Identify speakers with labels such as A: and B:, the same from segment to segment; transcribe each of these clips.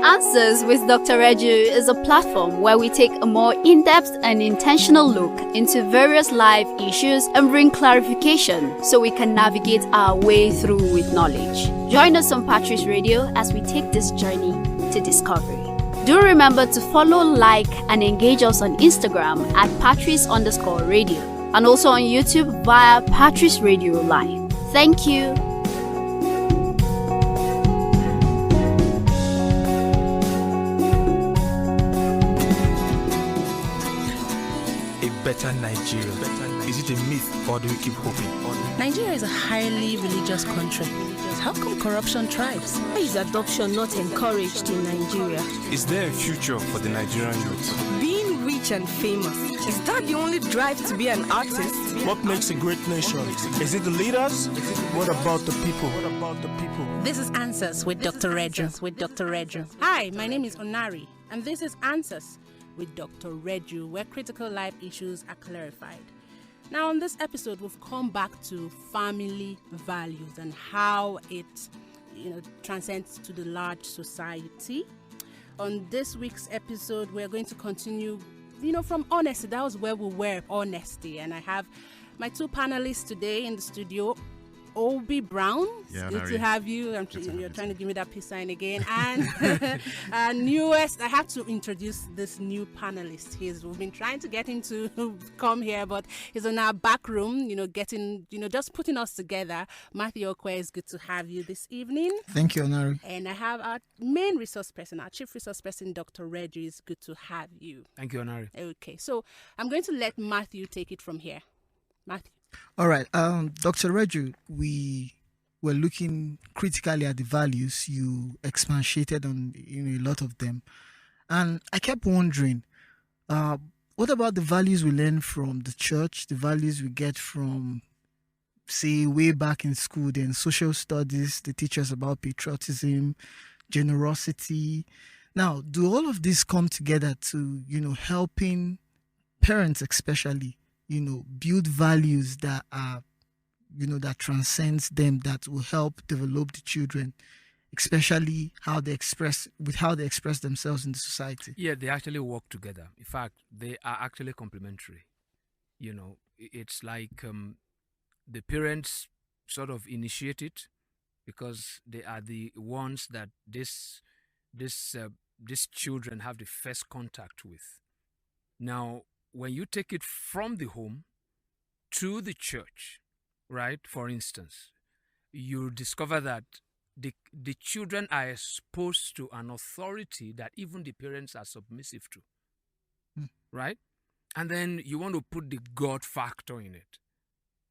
A: Answers with Dr. Reju is a platform where we take a more in-depth and intentional look into various life issues and bring clarification so we can navigate our way through with knowledge. Join us on Patrice Radio as we take this journey to discovery. Do remember to follow, like, and engage us on Instagram at Patrice_radio and also on YouTube via Patrice Radio Live. Thank you.
B: Better Nigeria. Is it a myth or do we keep hoping?
C: Nigeria is a highly religious country. How come corruption thrives?
D: Why is adoption not encouraged in Nigeria?
B: Is there a future for the Nigerian youth?
D: Being rich and famous, is that the only drive to be an artist?
E: What makes a great nation? Is it the leaders? What about the people?
C: This is Answers with Dr. Reju. Hi, my name is Onari, and this is Answers with Dr. Reju, where critical life issues are clarified. Now, on this episode, we've come back to family values and how it, transcends to the large society. On this week's episode, we're going to continue, from honesty. That was where we were, honesty. And I have my two panelists today in the studio. Obi Brown, good to have you. You're trying to give me that peace sign again. And newest, I have to introduce this new panelist. We've been trying to get him to come here, but he's in our back room, just putting us together. Matthew Okwe, it's good to have you this evening.
F: Thank you, Onari.
C: And I have our main resource person, our chief resource person, Dr. Reju. It's good to have you.
G: Thank you, Onari.
C: Okay, so I'm going to let Matthew take it from here. Matthew.
F: All right, Dr. Reju, we were looking critically at the values. You expatiated on a lot of them, and I kept wondering, what about the values we learn from the church? The values we get from, say, way back in school, then social studies. They teach us about patriotism, generosity. Now, do all of this come together to helping parents, especially? Build values that are, that transcends them, that will help develop the children, especially how they express themselves in the society.
G: Yeah, they actually work together. In fact, they are actually complementary. It's like the parents sort of initiate it because they are the ones that these children have the first contact with. Now, when you take it from the home to the church, right, for instance, you discover that the children are exposed to an authority that even the parents are submissive to, right? And then you want to put the God factor in it,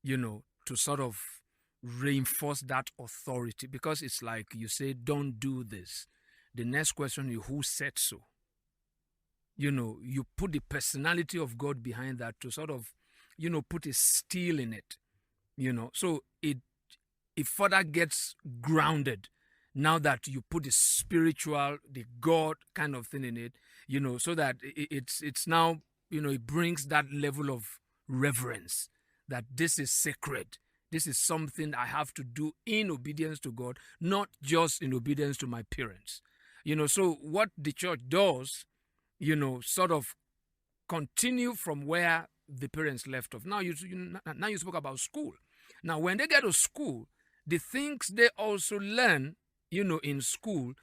G: to sort of reinforce that authority, because it's like you say, don't do this. The next question is, who said so? You put the personality of God behind that to sort of, put a steel in it, so it further gets grounded now that you put the spiritual, the God kind of thing in it, so that it's now, it brings that level of reverence that this is sacred. This is something I have to do in obedience to God, not just in obedience to my parents. So what the church does, sort of continue from where the parents left off. Now you spoke about school. Now, when they get to school, the things they also learn, in school,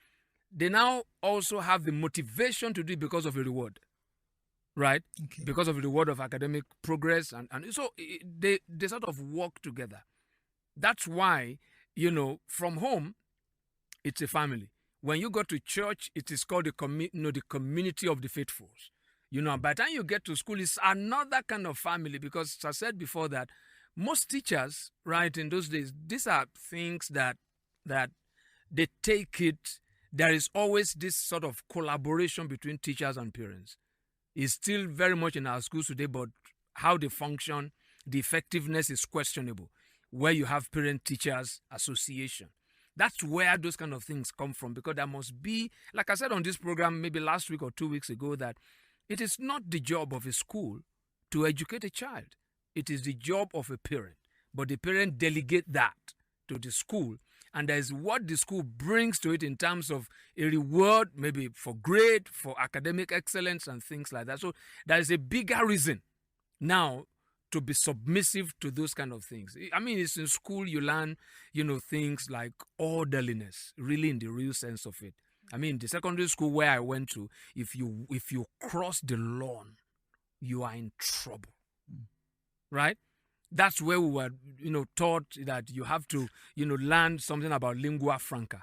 G: they now also have the motivation to do it because of the reward, right? Okay. Because of the reward of academic progress. And so they sort of work together. That's why, from home, it's a family. When you go to church, it is called the community of the faithful. By the time you get to school, it's another kind of family, because as I said before that most teachers, right, in those days, these are things that they take it. There is always this sort of collaboration between teachers and parents. It's still very much in our schools today, but how they function, the effectiveness is questionable, where you have parent-teachers association. That's where those kind of things come from, because there must be, like I said on this program maybe last week or 2 weeks ago, that it is not the job of a school to educate a child. It is the job of a parent, but the parent delegate that to the school, and there is what the school brings to it in terms of a reward, maybe for grade, for academic excellence and things like that. So there is a bigger reason now to be submissive to those kind of things. I mean, it's in school you learn, things like orderliness, really in the real sense of it. I mean, the secondary school where I went to, if you cross the lawn, you are in trouble, right? That's where we were, taught that you have to, learn something about lingua franca,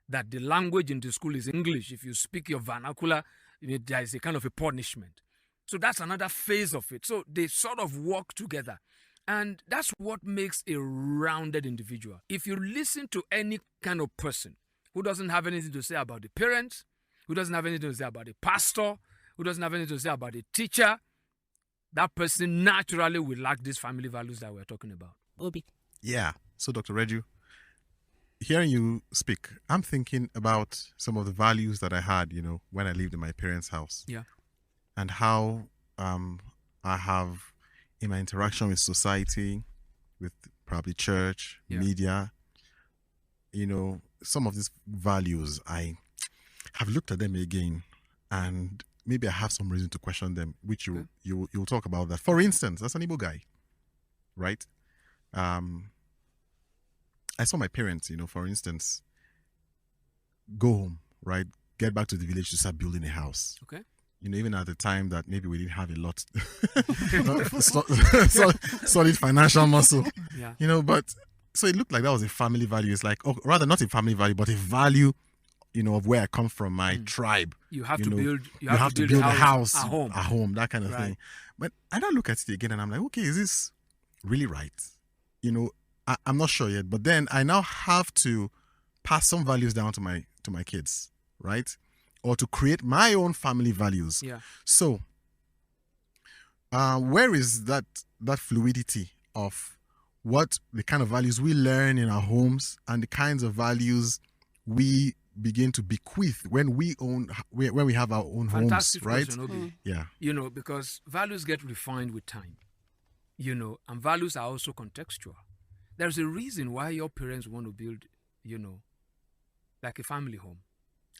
G: that the language in the school is English. If you speak your vernacular, there is a kind of a punishment. So that's another phase of it. So they sort of work together. And that's what makes a rounded individual. If you listen to any kind of person who doesn't have anything to say about the parents, who doesn't have anything to say about the pastor, who doesn't have anything to say about the teacher, that person naturally will lack these family values that we're talking about.
C: Obi.
H: Yeah. So, Dr. Reju, hearing you speak, I'm thinking about some of the values that I had, when I lived in my parents' house.
G: Yeah.
H: And how I have, in my interaction with society, with probably church, media, some of these values, I have looked at them again, and maybe I have some reason to question them, which you'll talk about that. For instance, as an Igbo guy, right? I saw my parents, for instance, go home, right? Get back to the village to start building a house.
G: Okay.
H: Even at the time that maybe we didn't have a lot, solid financial muscle, but so it looked like that was a family value. It's like, rather not a family value, but a value, of where I come from, my tribe.
G: You have to build
H: a house
G: at home,
H: that kind of thing. But I now look at it again and I'm like, okay, is this really right? I'm not sure yet, but then I now have to pass some values down to my kids, right? Or to create my own family values.
G: Yeah.
H: So, where is that fluidity of what the kind of values we learn in our homes and the kinds of values we begin to bequeath when we have our own
G: Fantastic
H: homes, right?
G: Question, Obi.
H: Yeah.
G: Because values get refined with time, and values are also contextual. There's a reason why your parents want to build, like a family home.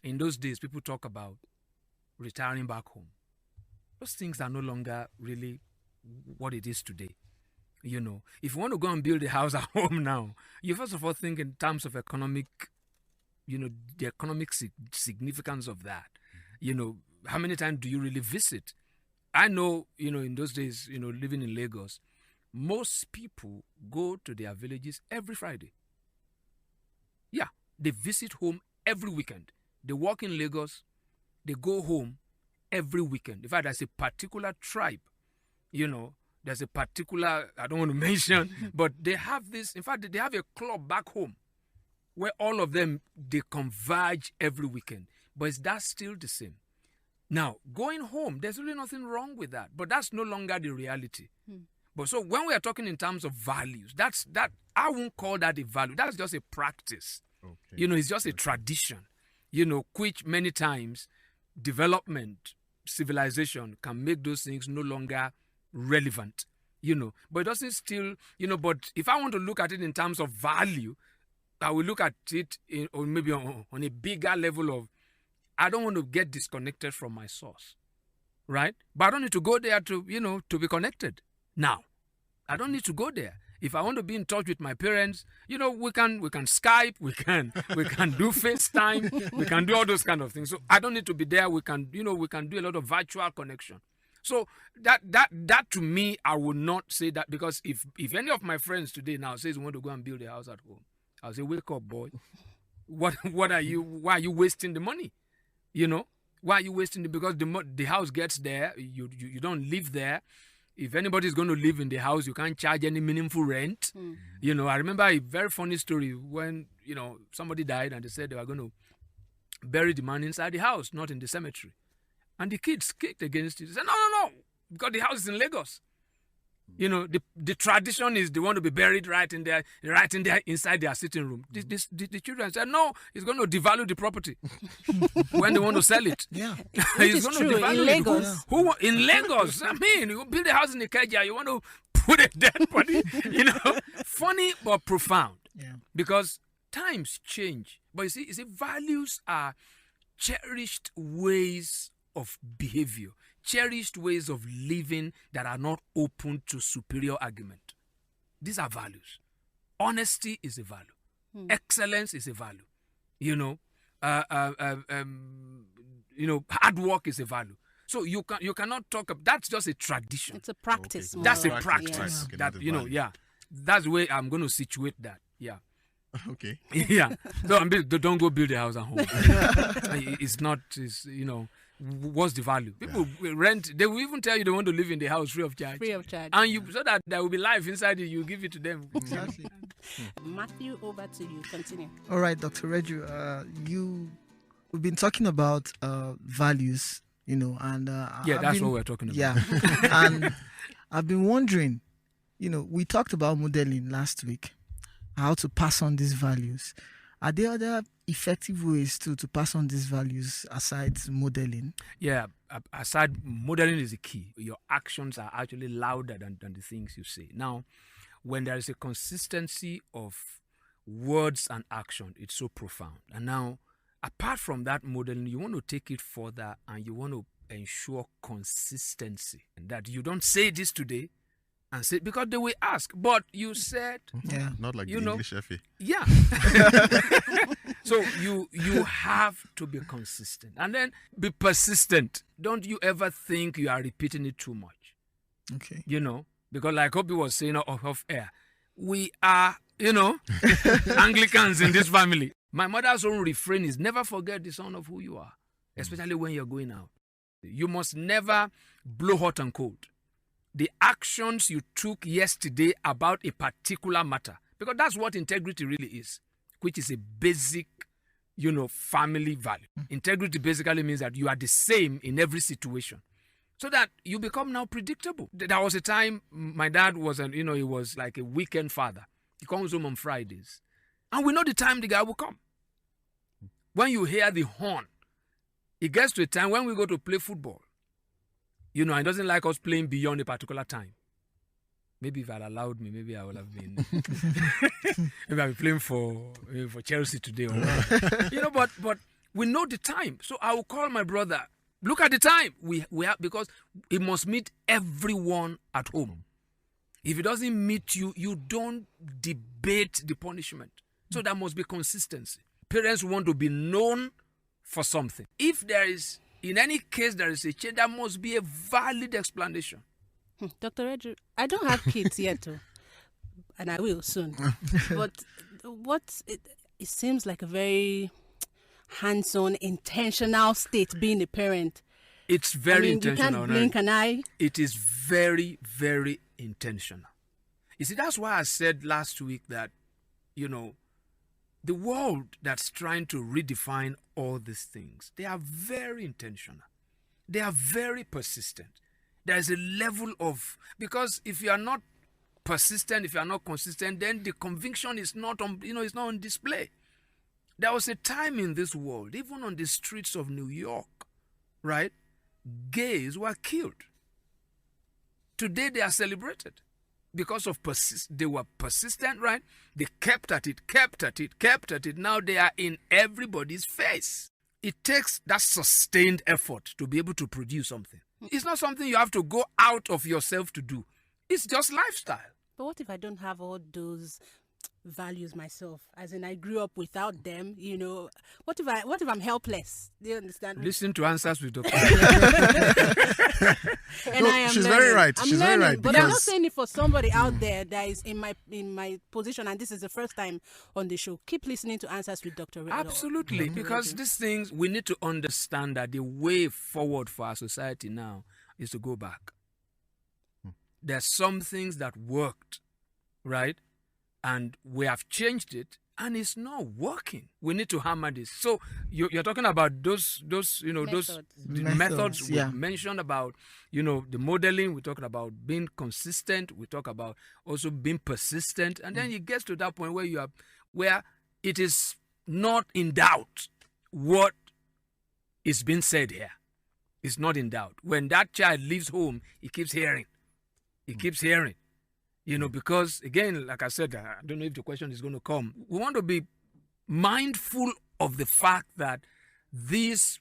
G: In those days, people talk about retiring back home. Those things are no longer really what it is today. If you want to go and build a house at home now, you first of all think in terms of economic, the economic significance of that. How many times do you really visit? I know, in those days, living in Lagos, most people go to their villages every Friday. Yeah, they visit home every weekend. They work in Lagos, they go home every weekend. In fact, there's a particular tribe, there's a particular, I don't want to mention, but they have this, in fact, they have a club back home where all of them, they converge every weekend. But is that still the same? Now, going home, there's really nothing wrong with that, but that's no longer the reality. But so when we are talking in terms of values, that I won't call that a value. That's just a practice. Okay. It's just a tradition. Which many times development, civilization can make those things no longer relevant, but it doesn't still, but if I want to look at it in terms of value, I will look at it or maybe on a bigger level of, I don't want to get disconnected from my source, right? But I don't need to go there to be connected. Now, I don't need to go there. If I want to be in touch with my parents, we can Skype, we can do FaceTime, we can do all those kind of things. So I don't need to be there. We can do a lot of virtual connection. So that to me, I would not say that, because if any of my friends today now says we want to go and build a house at home, I'll say, wake up, boy. Why are you wasting the money? Why are you wasting it? Because the house gets there, you don't live there. If anybody is going to live in the house, you can't charge any meaningful rent. I remember a very funny story when, somebody died and they said they were going to bury the man inside the house, not in the cemetery. And the kids kicked against it. They said, no, because the house is in Lagos. The tradition is they want to be buried right in there inside their sitting room. The children said, no, it's going to devalue the property when they want to sell it.
F: Yeah.
C: It's going to devalue
G: in Lagos. In Lagos, I mean, you build a house in Ikeja, you want to put a dead body, funny but profound.
F: Yeah.
G: Because times change. But you see, values are cherished ways of behavior, cherished ways of living that are not open to superior argument. These are values. Honesty is a value. Excellence is a value. Hard work is a value. So you cannot talk about that's just a tradition.
C: It's a practice.
H: Okay.
G: That's a
C: more.
G: practice.
C: Yes.
H: Okay,
G: That
H: not a value.
G: That's the way I'm going to situate that. Yeah.
H: Okay.
G: Yeah. So don't go build a house at home. What's the value? People will rent. They will even tell you they want to live in the house free of charge.
C: Free of charge.
G: And so that there will be life inside you give it to them.
F: Exactly.
C: Matthew, over to you. Continue.
F: All right, Dr. Reju, we've been talking about values, and
G: Yeah, that's what we're talking about.
F: Yeah, and I've been wondering, we talked about modeling last week, how to pass on these values. Are there other effective ways to pass on these values aside modeling?
G: Yeah, aside modeling is the key. Your actions are actually louder than the things you say. Now, when there is a consistency of words and action, it's so profound. And now, apart from that modeling, you want to take it further and you want to ensure consistency. And that you don't say this today and say, because they will ask, but you said,
F: Yeah.
H: Not like the
G: know,
H: English Effie.
G: yeah. So you have to be consistent and then be persistent. Don't you ever think you are repeating it too much.
F: Okay.
G: Because like Obi was saying off air, we are, Anglicans in this family. My mother's own refrain is never forget the son of who you are, especially when you're going out. You must never blow hot and cold. The actions you took yesterday about a particular matter, because that's what integrity really is, which is a basic, family value. Integrity basically means that you are the same in every situation, so that you become now predictable. There was a time my dad was, he was like a weekend father. He comes home on Fridays, and we know the time the guy will come. When you hear the horn, it gets to a time when we go to play football. He doesn't like us playing beyond a particular time. Maybe if I'd allowed me, maybe I would have been. Maybe I'll be playing for Chelsea today. But we know the time. So I will call my brother. Look at the time. We have, because he must meet everyone at home. If he doesn't meet you, you don't debate the punishment. So there must be consistency. Parents want to be known for something. If there is, in any case, there is a change, there must be a valid explanation.
C: Dr. Reju, I don't have kids yet, too, and I will soon. But it seems like a very hands-on, intentional state being a parent.
G: It's very intentional.
C: You can't blink an eye.
G: It is very, very intentional. You see, that's why I said last week that, the world that's trying to redefine all these things, they are very intentional. They are very persistent. There's a level of, because if you are not persistent, if you are not consistent, then the conviction is not on, it's not on display. There was a time in this world, even on the streets of New York, right? Gays were killed. Today they are celebrated because of they were persistent, right? They kept at it. Now they are in everybody's face. It takes that sustained effort to be able to produce something. It's not something you have to go out of yourself to do. It's just lifestyle.
C: But what if I don't have all those values myself? As in, I grew up without them. What if I'm helpless? Do you understand?
G: Listen to Answers with Dr.
C: And
H: No,
C: I am
H: she's
C: learning.
H: very right.
C: I'm
H: She's
C: learning,
H: very right,
C: but I'm not
H: because-
C: saying it for somebody out there that is in my position, and this is the first time on the show. Keep listening to Answers with Dr. Reju.
G: Absolutely, because these things, we need to understand that the way forward for our society now is to go back. There's some things that worked, right? And we have changed it, and it's not working. We need to hammer this. So you're talking about those
C: Methods.
G: the
F: Methods,
G: methods we
F: yeah.
G: mentioned about, the modeling. We're talking about being consistent. We talk about also being persistent, and then it gets to that point where it is not in doubt what is being said here. It's not in doubt. When that child leaves home, he keeps hearing. He keeps hearing. You know, because again, like I said, I don't know if the question is going to come. We want to be mindful of the fact that these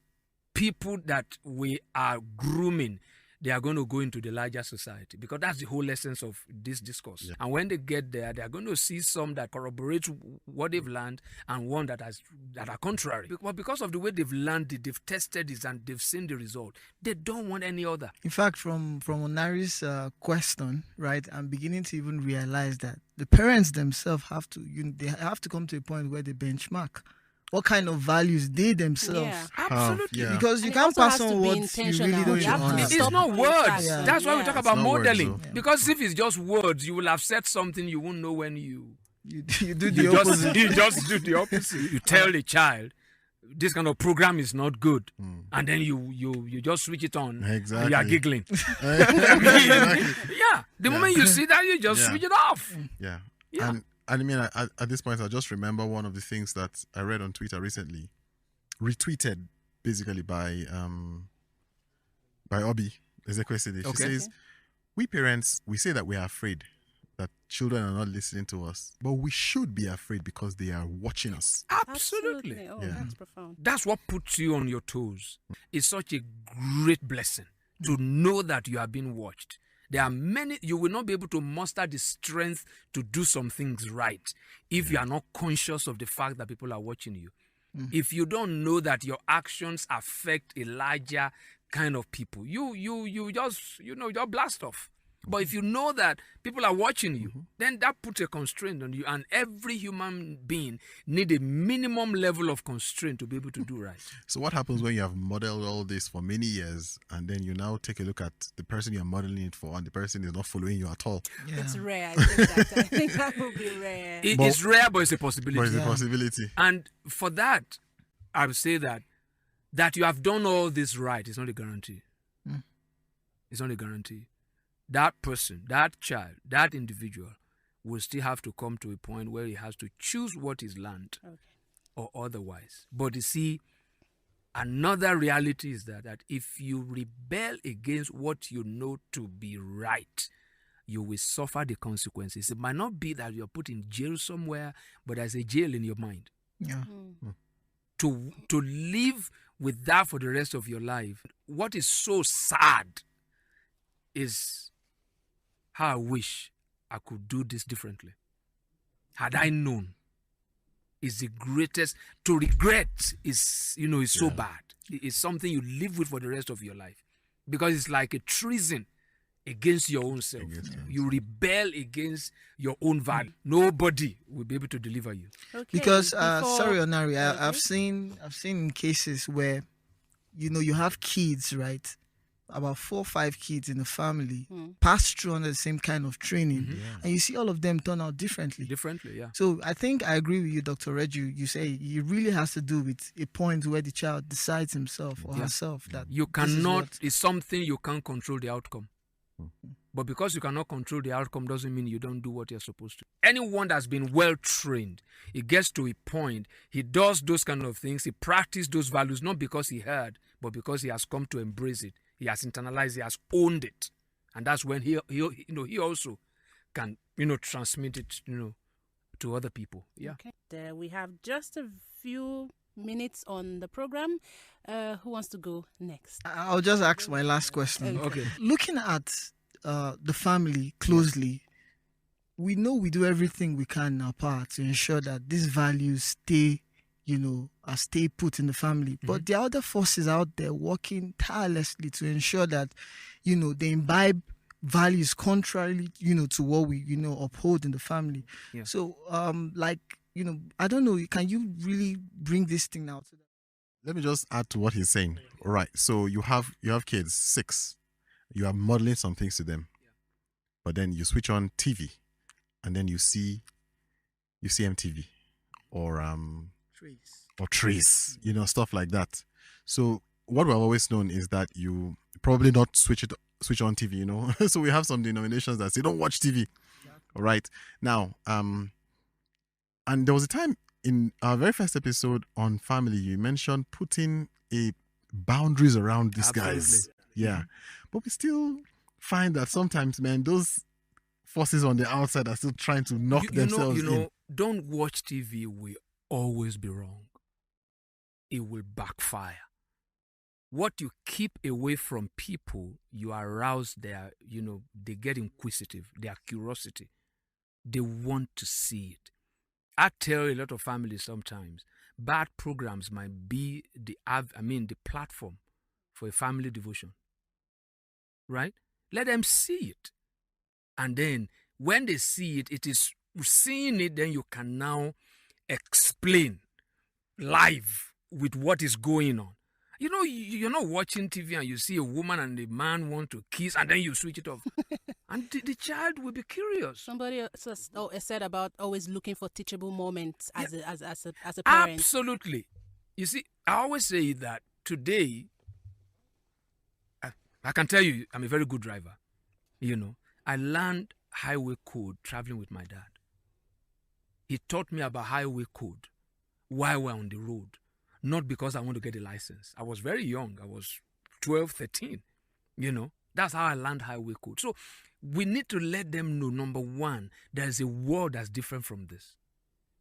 G: people that we are grooming, they are going to go into the larger society, because that's the whole essence of this discourse.
H: Yeah.
G: And when they get there, they are going to see some that corroborate what they've learned and one that are contrary. But because of the way they've learned it, they've tested it, and they've seen the result, they don't want any other.
F: In fact, from Onari's question, right, I'm beginning to even realize that the parents themselves have to, they have to come to a point where they benchmark what kind of values they themselves.
C: Yeah.
G: Absolutely.
H: Yeah.
F: Because you
C: And it
F: can't
C: also
F: pass
C: has to
F: on
C: be
F: what you
C: intentional.
F: really don't
C: You have to
F: understand.
G: It's
C: stop
G: not
C: doing
G: words.
C: that.
F: Yeah.
G: That's why we talk about
H: It's not words,
G: modeling.
H: though.
G: Because if it's just words, you will have said something you won't know when you
F: You do the opposite.
G: you just do the opposite. You tell the child this kind of program is not good, and then you just switch it on. And
H: Exactly.
G: you are giggling.
H: Exactly.
G: Yeah. The moment you see that, you just
H: Yeah.
G: switch it off.
H: Yeah.
G: Yeah.
H: And I mean, at this point, I just remember one of the things that I read on Twitter recently, retweeted basically by Obi Ezekwesili. She
G: Okay.
H: says, "We parents, we say that we are afraid that children are not listening to us, but we should be afraid because they are watching us."
G: Absolutely.
C: Oh,
H: Yeah.
C: that's profound.
G: That's what puts you on your toes. It's such a great blessing to know that you are being watched. There are many, you will not be able to muster the strength to do some things right if you are not conscious of the fact that people are watching you. If you don't know that your actions affect a larger kind of people, you just, you're blast off. But if you know that people are watching you, then that puts a constraint on you. And every human being need a minimum level of constraint to be able to do right.
H: So what happens when you have modeled all this for many years, and then you now take a look at the person you're modeling it for, and the person is not following you at all?
F: Yeah.
C: It's rare. I think that would be rare.
G: It's rare, but it's a possibility.
H: But it's a possibility.
G: And for that, I would say that you have done all this right is not a guarantee. It's not a guarantee. That person, that child, that individual will still have to come to a point where he has to choose what is learned or otherwise. But you see, another reality is that if you rebel against what you know to be right, you will suffer the consequences. It might not be that you're put in jail somewhere, but there's a jail in your mind.
F: Yeah.
G: To live with that for the rest of your life. What is so sad is how I wish I could do this differently. Had I known, is the greatest. To regret is so bad. It's something you live with for the rest of your life, because it's like a treason against your own self. You rebel against your own value. Nobody will be able to deliver you.
C: Okay,
F: Because
C: before-
F: sorry, Onari,
C: Okay.
F: I've seen cases where you have kids, right? About 4 or 5 kids in the family pass through under the same kind of training, and you see all of them turn out differently.
G: Yeah.
F: So I think I agree with you, Dr. Reju. You say it really has to do with a point where the child decides himself or herself that
G: You
F: this is
G: cannot,
F: what-
G: it's something you can't control the outcome. But because you cannot control the outcome doesn't mean you don't do what you're supposed to. Anyone that's been well trained, he gets to a point, he does those kind of things, he practices those values, not because he heard, but because he has come to embrace it. He has internalized, he has owned it. And that's when he also can, transmit it, to other people. Yeah.
C: Okay. We have just a few minutes on the program. Who wants to go next?
F: I'll just ask my last question.
G: Okay.
F: Looking at the family closely, we know we do everything we can in our part to ensure that these values stay put in the family. But there are other forces out there working tirelessly to ensure that, they imbibe values contrary, to what we, uphold in the family.
G: Yeah.
F: So, I don't know, can you really bring this thing out?
H: Let me just add to what he's saying. All right. So you have kids, 6. You are modeling some things to them. But then you switch on TV, and then you see MTV or Trace, stuff like that. So what we've always known is that you probably not switch on TV, So we have some denominations that say don't watch TV. All right. Now, and there was a time in our very first episode on family, you mentioned putting boundaries around these guys.
G: Absolutely.
H: Yeah. But we still find that sometimes, man, those forces on the outside are still trying to knock themselves in.
G: Don't watch TV will always be wrong. It will backfire. What you keep away from people, you arouse they get inquisitive, their curiosity. They want to see it. I tell a lot of families sometimes, bad programs might be the platform for a family devotion. Right? Let them see it. And then when they see it, it is seeing it, then you can now explain live with what is going on. You're not watching TV and you see a woman and a man want to kiss and then you switch it off. And the child will be curious.
C: Somebody said about always looking for teachable moments as a parent.
G: Absolutely. You see, I always say that today, I can tell you, I'm a very good driver. I learned highway code traveling with my dad. He taught me about highway code while we're on the road. Not because I want to get a license. I was very young. I was 12, 13. That's how I learned highway code. So we need to let them know, number one, there's a world that's different from this.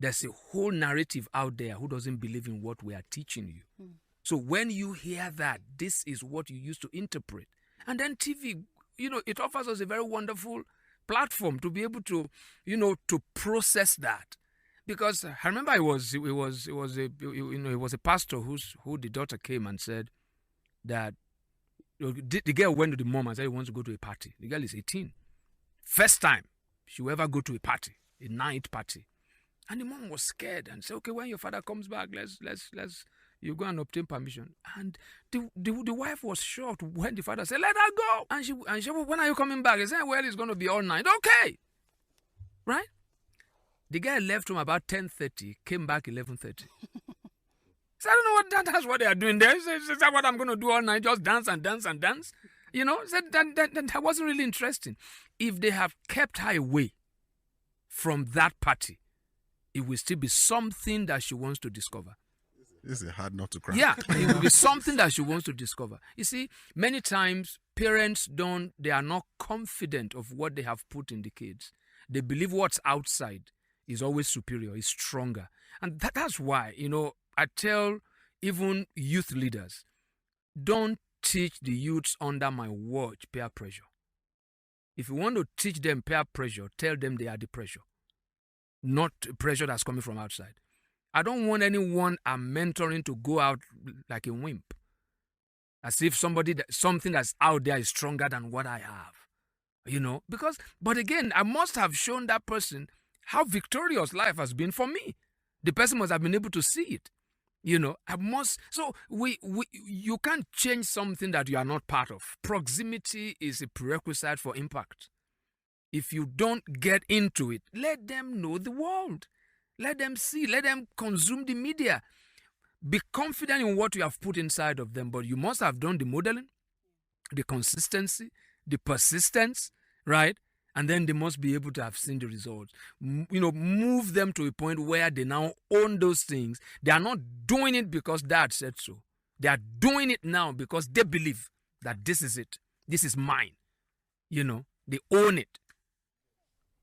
G: There's a whole narrative out there who doesn't believe in what we are teaching you. So when you hear that, this is what you used to interpret. And then TV, it offers us a very wonderful platform to be able to, to process that. Because I remember it was a pastor who the daughter came and said that the girl went to the mom and said he wants to go to a party. The girl is 18. First time she will ever go to a party, a night party. And the mom was scared and said, okay, when your father comes back, let's you go and obtain permission. And the wife was shocked when the father said, let her go. And she said, when are you coming back? He said, well, it's going to be all night. Okay. Right? The guy left home about 10:30, came back 11:30. So I don't know that's what they are doing there. Is that what I'm going to do all night? Just dance and dance and dance? Said that wasn't really interesting. If they have kept her away from that party, it will still be something that she wants to discover.
H: This is hard not to cry.
G: Yeah, it will be something that she wants to discover. You see, many times parents they are not confident of what they have put in the kids. They believe what's outside is always superior, is stronger. And that's why, I tell even youth leaders, don't teach the youths under my watch peer pressure. If you want to teach them peer pressure, tell them they are the pressure, not pressure that's coming from outside. I don't want anyone I'm mentoring to go out like a wimp, as if something that's out there is stronger than what I have, but again, I must have shown that person how victorious life has been for me. The person must have been able to see it. You can't change something that you are not part of. Proximity is a prerequisite for impact. If you don't get into it, let them know the world. Let them see, let them consume the media. Be confident in what you have put inside of them, but you must have done the modeling, the consistency, the persistence, right? And then they must be able to have seen the results. Move them to a point where they now own those things. They are not doing it because dad said so. They are doing it now because they believe that this is it. This is mine. They own it.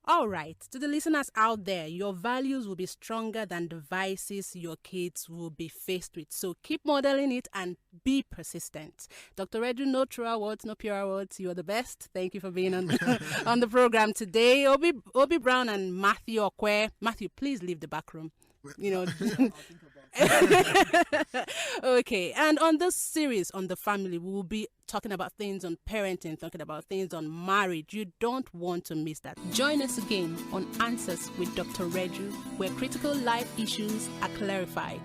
C: All right. To the listeners out there, your values will be stronger than the vices your kids will be faced with. So keep modeling it and be persistent. Dr. Redu, no true awards, no pure awards. You are the best. Thank you for being on the program today. Obi Brown and Matthew Okwe. Matthew, please leave the back room. Okay, and on this series on the family, we will be talking about things on parenting, talking about things on marriage. You don't want to miss that. Join us again on Answers with Dr. Redu, where critical life issues are clarified.